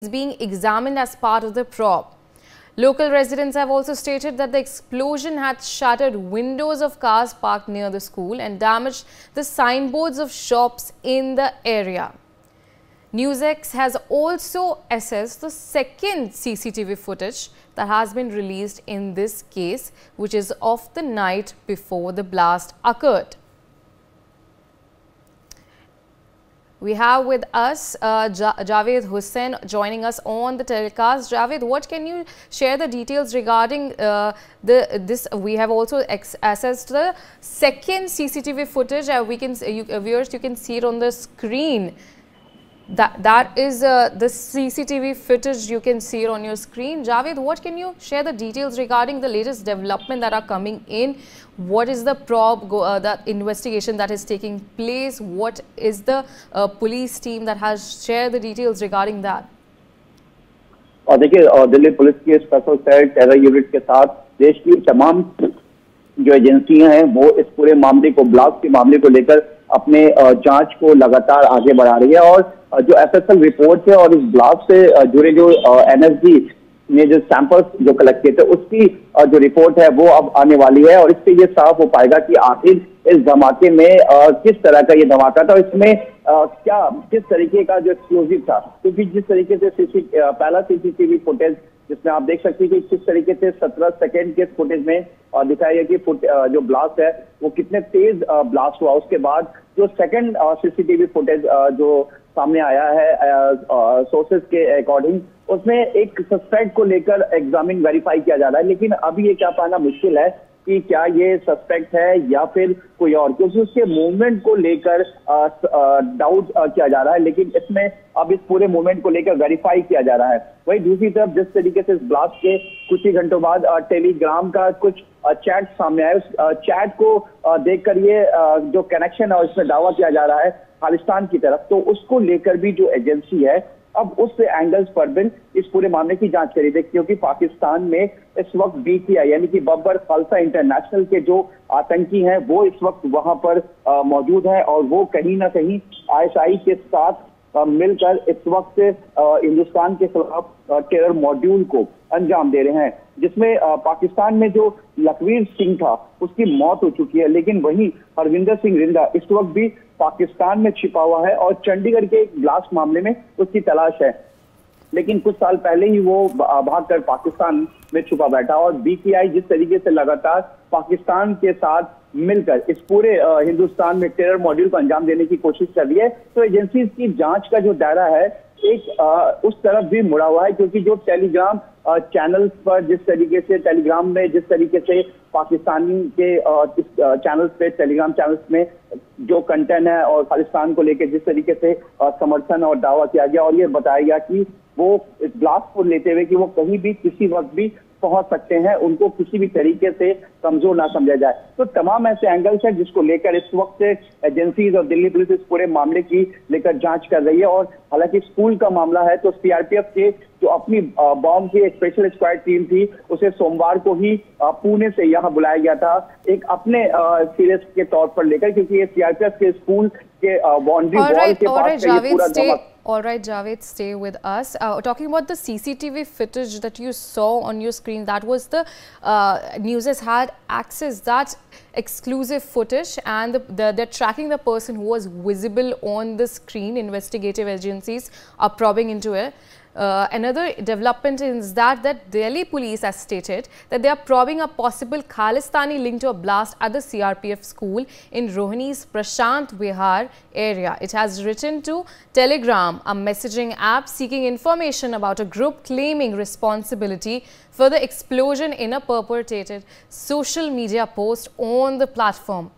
is being examined as part of the probe. Local residents have also stated that the explosion had shattered windows of cars parked near the school and damaged the signboards of shops in the area. NewsX has also assessed the second CCTV footage that has been released in this case, which is of the night before the blast occurred. We have with us Javed Hussain joining us on the telecast. Javed, what can you share the details regarding this? We have also assessed the second CCTV footage. Viewers, you can see it on the screen. That is the CCTV footage. You can see it on your screen. Javed, what can you share the details regarding the latest development that are coming in? What is the probe, the investigation that is taking place? What is the police team that has shared the details regarding that? और देखिए, Delhi police के special cell terror unit के साथ देश की तमाम जो एजेंसियां हैं वो इस पूरे मामले को, ब्लास्ट के मामले को लेकर अपने जांच को लगातार आगे बढ़ा रही है। और जो एफएसएल रिपोर्ट है और इस ब्लास्ट से जुड़े जो एनएसजी ने जो सैंपल्स जो कलेक्ट किए थे उसकी जो रिपोर्ट है वो अब आने वाली है और इससे ये साफ हो पाएगा कि आखिर इस धमाके में किस तरह का ये धमाका था, इसमें क्या किस तरीके का जो एक्सप्लोजिव था। क्योंकि जिस तरीके से पहला सीसीटीवी फुटेज जिसमें आप देख सकते हैं कि किस तरीके से 17 सेकेंड के फुटेज में दिखाया गया कि जो ब्लास्ट है वो कितने तेज ब्लास्ट हुआ। उसके बाद जो सेकेंड सीसीटीवी फुटेज जो सामने आया है सोर्सेज के अकॉर्डिंग, उसमें एक सस्पेक्ट को लेकर एग्जामिन वेरीफाई किया जा रहा है। लेकिन अभी ये क्या पाना मुश्किल है कि क्या ये सस्पेक्ट है या फिर कोई और, क्योंकि उसके मूवमेंट को लेकर डाउट किया जा रहा है। लेकिन इसमें अब इस पूरे मूवमेंट को लेकर वेरीफाई किया जा रहा है। वहीं दूसरी तरफ जिस तरीके से इस ब्लास्ट के कुछ ही घंटों बाद टेलीग्राम का कुछ चैट सामने आया, उस चैट को देखकर ये जो कनेक्शन है इसमें दावा किया जा रहा है खालिस्तान की तरफ, तो उसको लेकर भी जो एजेंसी है अब उस एंगल्स पर भी इस पूरे मामले की जांच करी थी। क्योंकि पाकिस्तान में इस वक्त बीटीआई यानी कि बब्बर खालसा इंटरनेशनल के जो आतंकी हैं वो इस वक्त वहां पर मौजूद हैं और वो कहीं ना कहीं आईएसआई के साथ मिलकर इस वक्त हिंदुस्तान के खिलाफ टेरर मॉड्यूल को अंजाम दे रहे हैं, जिसमें पाकिस्तान में जो लखवीर सिंह था उसकी मौत हो चुकी है। लेकिन वहीं हरविंदर सिंह रिंदा इस वक्त भी पाकिस्तान में छिपा हुआ है और चंडीगढ़ के एक ब्लास्ट मामले में उसकी तलाश है। लेकिन कुछ साल पहले ही वो भागकर पाकिस्तान में छुपा बैठा और बीटीआई जिस तरीके से लगातार पाकिस्तान के साथ मिलकर इस पूरे हिंदुस्तान में टेरर मॉड्यूल को अंजाम देने की कोशिश कर रही है, तो एजेंसी की जांच का जो दायरा है एक उस तरफ भी मुड़ा हुआ है। क्योंकि जो टेलीग्राम चैनल्स पर जिस तरीके से टेलीग्राम में जिस तरीके से पाकिस्तानी के चैनल्स पे टेलीग्राम चैनल्स में जो कंटेंट है और खालिस्तान को लेकर जिस तरीके से समर्थन और दावा किया गया और ये बताया गया कि वो इस ब्लास्ट को लेते हुए कि वो कहीं भी किसी वक्त भी पहुंच सकते हैं, उनको किसी भी तरीके से कमजोर ना समझा जाए। तो तमाम ऐसे एंगल्स हैं जिसको लेकर इस वक्त एजेंसीज और दिल्ली पुलिस इस पूरे मामले की लेकर जांच कर रही है। और हालांकि स्कूल का मामला है तो सीआरपीएफ के जो अपनी बॉम्ब की एक स्पेशल स्क्वाड टीम थी उसे सोमवार को ही पुणे से यहाँ बुलाया गया था एक अपने सीरियस के तौर पर लेकर, क्योंकि ये सीआरपीएफ के स्कूल के बाउंड्री वॉल के पास पूरा। All right, Javed, stay with us. Talking about the CCTV footage that you saw on your screen, that was the News has had access that exclusive footage, and they're tracking the person who was visible on the screen. Investigative agencies are probing into it. Another development is that Delhi police has stated that they are probing a possible Khalistani link to a blast at the CRPF school in Rohini's Prashant Vihar area. It has written to Telegram, a messaging app seeking information about a group claiming responsibility for the explosion in a perpetrated social media post on the platform.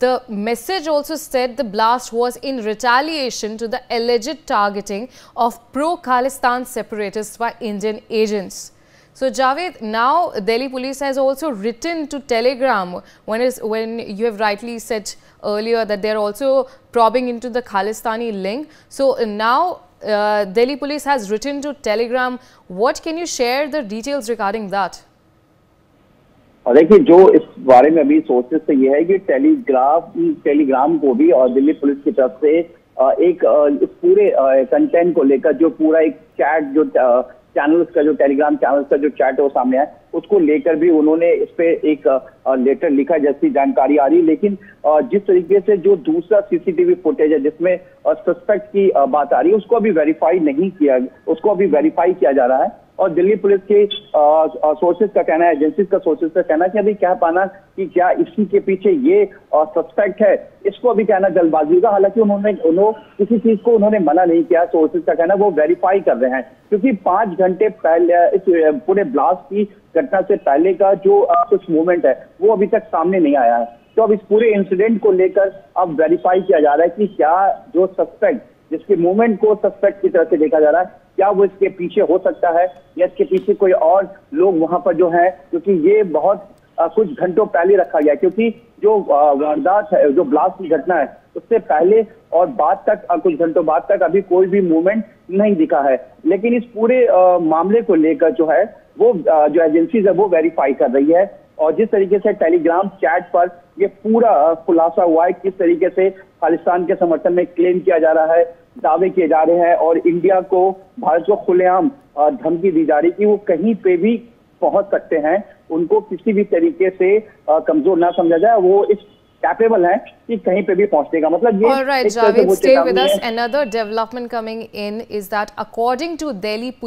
The message also said the blast was in retaliation to the alleged targeting of pro-Khalistan separatists by Indian agents. So, Javed, now Delhi police has also written to Telegram when you have rightly said earlier that they are also probing into the Khalistani link. So, now Delhi police has written to Telegram. What can you share the details regarding that? और देखिए, जो इस बारे में अभी sources से ये है कि टेलीग्राम को भी और दिल्ली पुलिस की तरफ से एक इस पूरे कंटेंट को लेकर जो पूरा एक चैट जो चैनल्स का, जो टेलीग्राम चैनल्स का जो चैट है वो सामने आया, उसको लेकर भी उन्होंने इस पे एक लेटर लिखा जैसी जानकारी आ रही। लेकिन जिस तरीके से जो दूसरा सीसीटीवी फुटेज है जिसमें सस्पेक्ट की बात आ रही है, उसको अभी वेरीफाई नहीं किया, उसको अभी वेरीफाई किया जा रहा है। और दिल्ली पुलिस के सोर्सेज का कहना है, एजेंसीज का सोर्सेज का कहना है कि अभी कह पाना कि क्या इसी के पीछे ये सस्पेक्ट है, इसको अभी कहना जल्दबाजी होगा। हालांकि उन्होंने किसी चीज को उन्होंने मना नहीं किया। सोर्सेज का कहना वो वेरीफाई कर रहे हैं, क्योंकि 5 घंटे पहले इस पूरे ब्लास्ट की घटना से पहले का जो कुछ मूवमेंट है वो अभी तक सामने नहीं आया है। तो अब इस पूरे इंसिडेंट को लेकर अब वेरीफाई किया जा रहा है कि क्या जो सस्पेक्ट, जिसके मूवमेंट को सस्पेक्ट की तरह से देखा जा रहा है, क्या वो इसके पीछे हो सकता है या इसके पीछे कोई और लोग वहां पर जो है, क्योंकि ये बहुत कुछ घंटों पहले रखा गया, क्योंकि जो वारदात है, जो ब्लास्ट की घटना है, उससे पहले और बाद तक, कुछ घंटों बाद तक अभी कोई भी मूवमेंट नहीं दिखा है। लेकिन इस पूरे मामले को लेकर जो है वो जो एजेंसीज है वो वेरीफाई कर रही है। और जिस तरीके से टेलीग्राम चैट पर ये पूरा खुलासा हुआ है, किस तरीके से खालिस्तान के समर्थन में क्लेम किया जा रहा है, दावे किए जा रहे हैं और इंडिया को, भारत को खुलेआम धमकी दी जा रही कि वो कहीं पे भी पहुंच सकते हैं, उनको किसी भी तरीके से कमजोर ना समझा जाए, वो इस कैपेबल है कि कहीं पे भी पहुंचने का। मतलब ये All right, Javed, stay with us. Another development coming in is that according to Delhi police